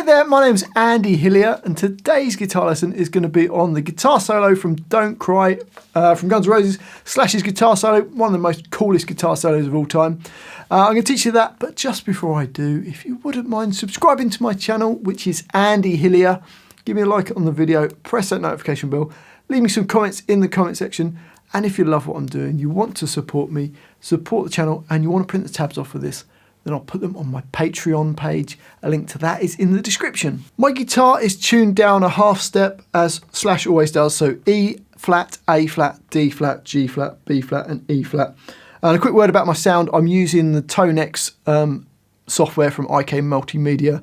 there, my name's Andy Hillier, and today's guitar lesson is going to be on the guitar solo from Don't Cry from Guns N' Roses, Slash's guitar solo, one of the most coolest guitar solos of all time. I'm going to teach you that, but just before I do, if you wouldn't mind subscribing to my channel, which is Andy Hillier, give me a like on the video, press that notification bell, leave me some comments in the comment section, and if you love what I'm doing, you want to support me, support the channel, and you want to print the tabs off for this, then I'll put them on my Patreon page. A link to that is in the description. My guitar is tuned down a half step as Slash always does, so E flat, A flat, D flat, G flat, B flat, and E flat. And a quick word about my sound, I'm using the Tonex software from IK Multimedia.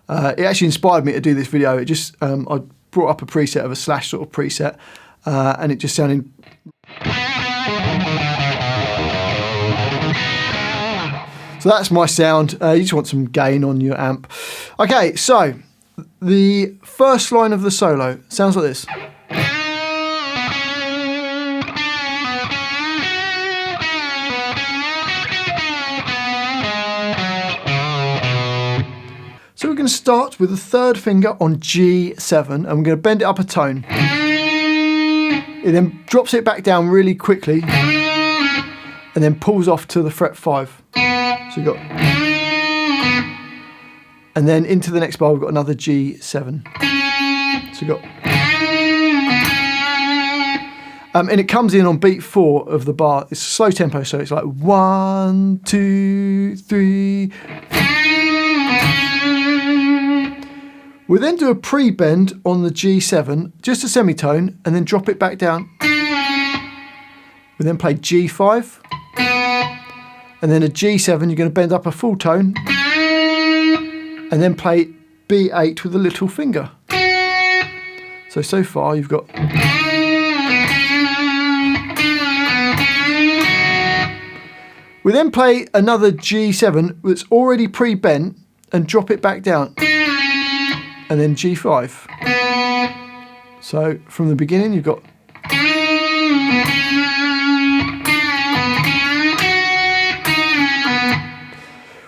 It actually inspired me to do this video. It just, I brought up a preset of a Slash sort of preset, and it just sounded... So that's my sound. You just want some gain on your amp. Okay, so the first line of the solo sounds like this. So we're going to start with the third finger on G7 and we're going to bend it up a tone. It then drops it back down really quickly and then pulls off to the fret 5. So we've got, and then into the next bar we've got another G7. So we've got, and it comes in on beat 4 of the bar. It's a slow tempo, so it's like 1, 2, 3. We then do a pre-bend on the G7, just a semitone, and then drop it back down. We then play G5. And then a G7, you're going to bend up a full tone and then play B8 with a little finger. So far you've got... We then play another G7 that's already pre-bent and drop it back down. And then G5. So from the beginning you've got...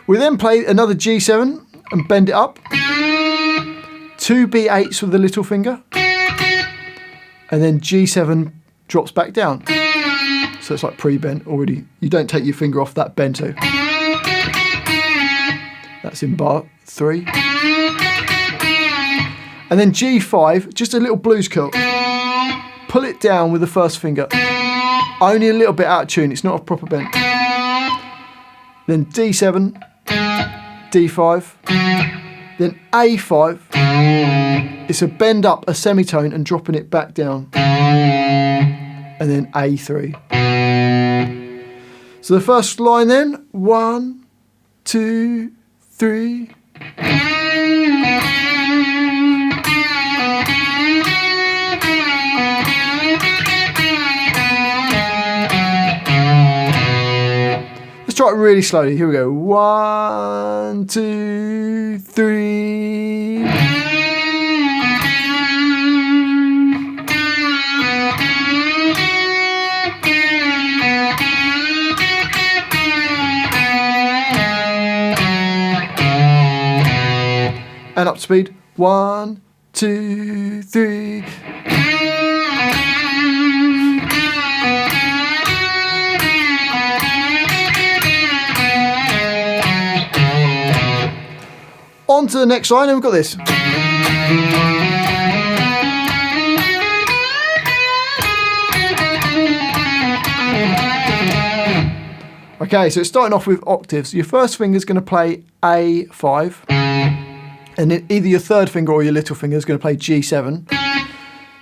We then play another G7 and bend it up, 2 B8s with the little finger, and then G7 drops back down. So it's like pre-bent already. You don't take your finger off that bento. That's in bar 3. And then G5, just a little blues curl. Pull it down with the first finger. Only a little bit out of tune, it's not a proper bend. Then D7, D5, then A5, it's a bend up a semitone and dropping it back down, and then A3. So the first line then, 1, 2, 3. Try it really slowly. Here we go. 1, 2, 3. And up to speed. 1, 2, 3. On to the next line, and we've got this. Okay, so it's starting off with octaves. Your first finger is going to play A5, and then either your third finger or your little finger is going to play G7.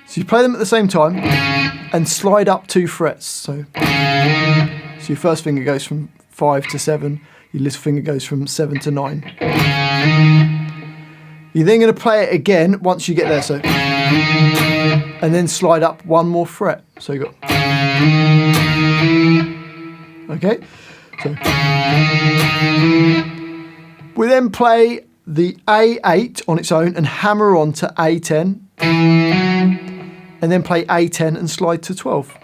So you play them at the same time and slide up 2 frets. So your first finger goes from 5 to 7. Your little finger goes from 7 to 9. You're then going to play it again once you get there, so, and then slide up 1 more fret. So you got, okay. So we then play the A8 on its own and hammer on to A10, and then play A10 and slide to 12.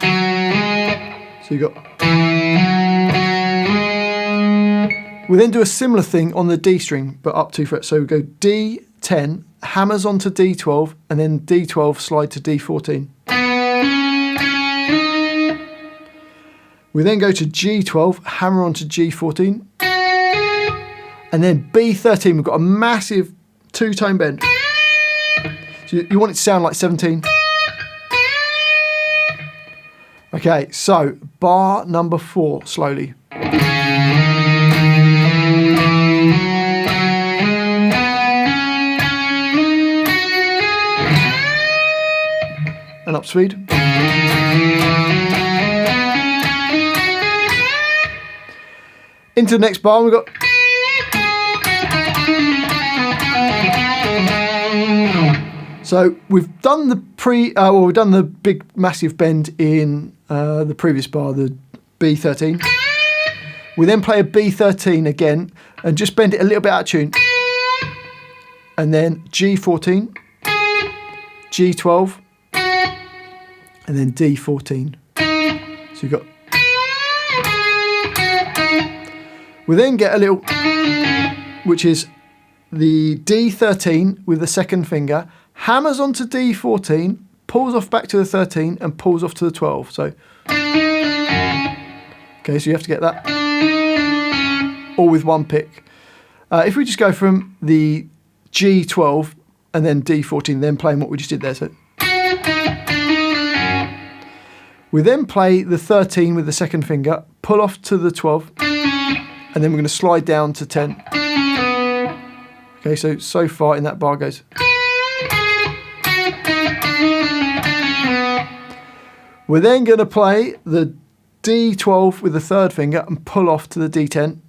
So you got. We then do a similar thing on the D string, but up 2 frets. So we go D, D10, hammers onto D12, and then D12 slide to D14. We then go to G12, hammer onto G14, and then B13, we've got a massive two-tone bend. So you want it to sound like 17. Okay, so bar number 4, slowly. And up speed. Into the next bar, we've got. So we've done the we've done the big massive bend in the previous bar, the B13. We then play a B13 again and just bend it a little bit out of tune. And then G14, G12, and then D14. So you've got. We then get a little, which is the D13 with the second finger, hammers onto D14, pulls off back to the 13 and pulls off to the 12. So, okay, so you have to get that all with one pick. If we just go from the G12 and then D14, then playing what we just did there. So, we then play the 13 with the second finger, pull off to the 12, and then we're going to slide down to 10. Okay, so far in that bar goes. We're then going to play the D12 with the third finger and pull off to the D10.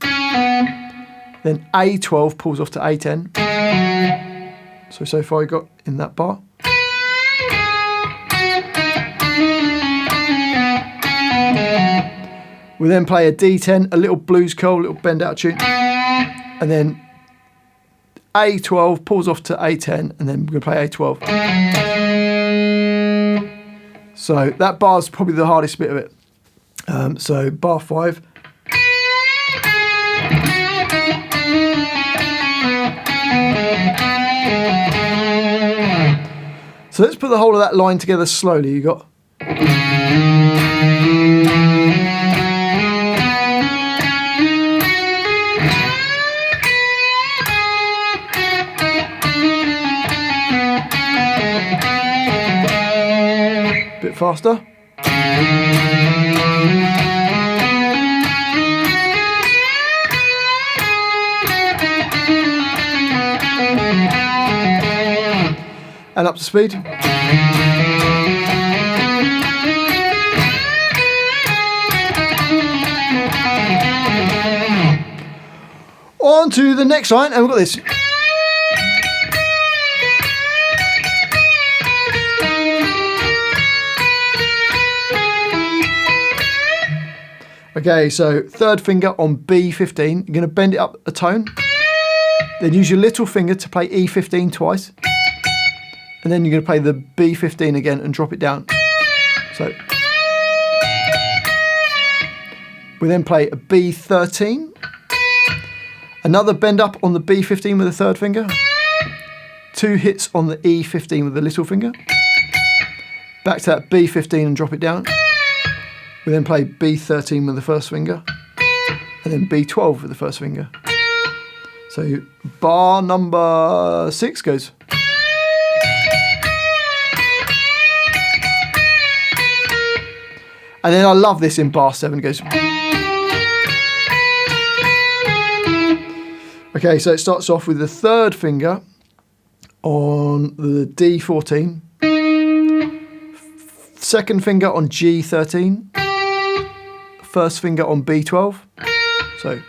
Then A12 pulls off to A10. So far you got in that bar. We then play a D10, a little blues curl, a little bend out tune. And then A12 pulls off to A10, and then we're going to play A12. So that bar's probably the hardest bit of it. So bar 5. So let's put the whole of that line together slowly. You got. Bit faster. And up to speed. On to the next line, and we've got this. Okay, so third finger on B15, you're going to bend it up a tone, then use your little finger to play E15 twice, and then you're going to play the B15 again and drop it down. So we then play a B13, another bend up on the B15 with the third finger, 2 hits on the E15 with the little finger, back to that B15 and drop it down. We then play B13 with the first finger, and then B12 with the first finger. So bar number 6 goes. And then I love this in bar 7, it goes. Okay, so it starts off with the third finger on the D14, second finger on G13, first finger on B12, so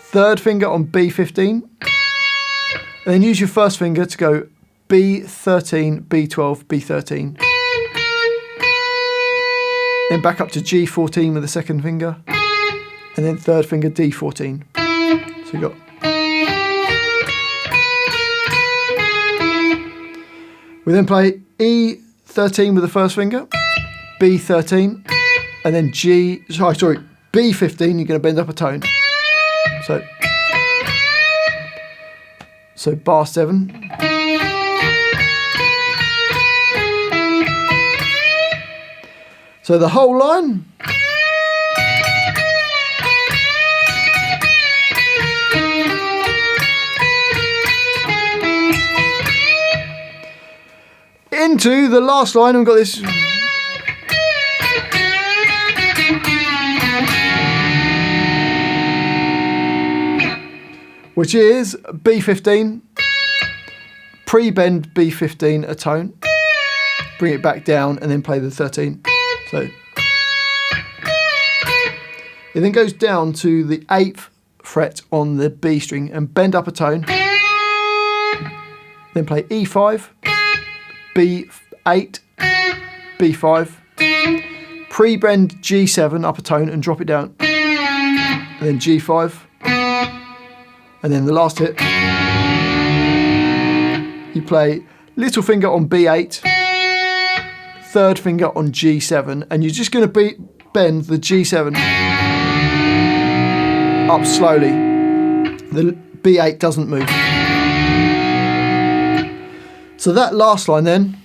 third finger on B15, and then use your first finger to go B13, B12, B13. Then back up to G14 with the second finger, and then third finger D14. So you got. We then play E13 with the first finger, B13, and then B15, you're going to bend up a tone. So So bar 7. So the whole line. Into the last line, we've got this. Which is B15, pre-bend B15 a tone, bring it back down and then play the 13. So it then goes down to the 8th fret on the B string and bend up a tone, then play E5, B8, B5, pre-bend G7 up a tone and drop it down, and then G5. And then the last hit, you play little finger on B8, third finger on G7, and you're just going to bend the G7 up slowly. The B8 doesn't move. So that last line then,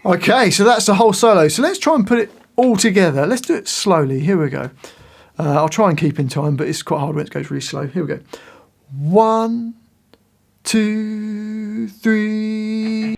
okay, so that's the whole solo. So let's try and put it all together. Let's do it slowly. Here we go. I'll try and keep in time, but it's quite hard when it goes really slow. Here we go. 1, 2, 3.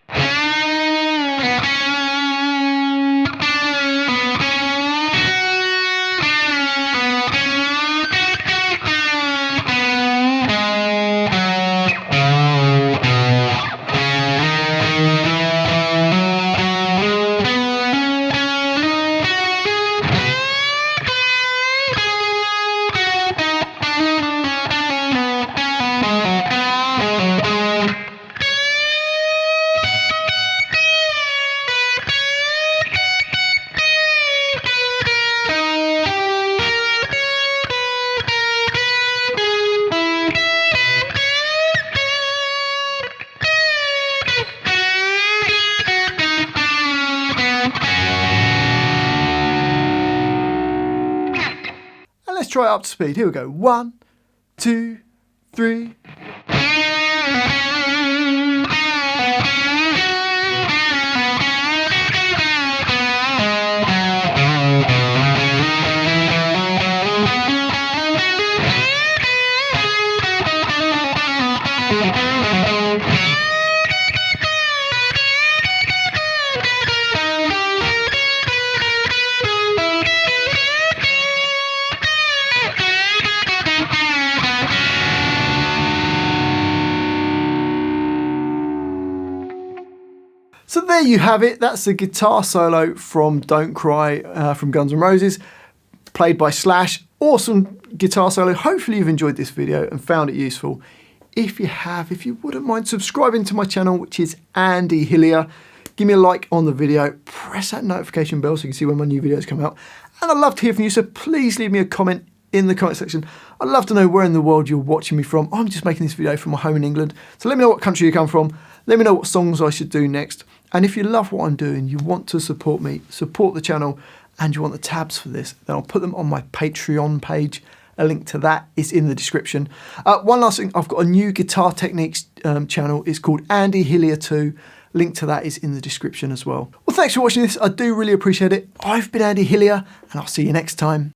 Let's try it up to speed. Here we go. 1, 2, 3. So there you have it. That's the guitar solo from Don't Cry from Guns N' Roses, played by Slash. Awesome guitar solo. Hopefully you've enjoyed this video and found it useful. If you have, if you wouldn't mind subscribing to my channel, which is Andy Hillier, give me a like on the video, press that notification bell so you can see when my new videos come out. And I'd love to hear from you, so please leave me a comment in the comment section. I'd love to know where in the world you're watching me from. I'm just making this video from my home in England. So let me know what country you come from. Let me know what songs I should do next. And if you love what I'm doing, you want to support me, support the channel, and you want the tabs for this, then I'll put them on my Patreon page. A link to that is in the description. One last thing, I've got a new guitar techniques channel. It's called Andy Hillier 2. Link to that is in the description as well. Well, thanks for watching this. I do really appreciate it. I've been Andy Hillier, and I'll see you next time.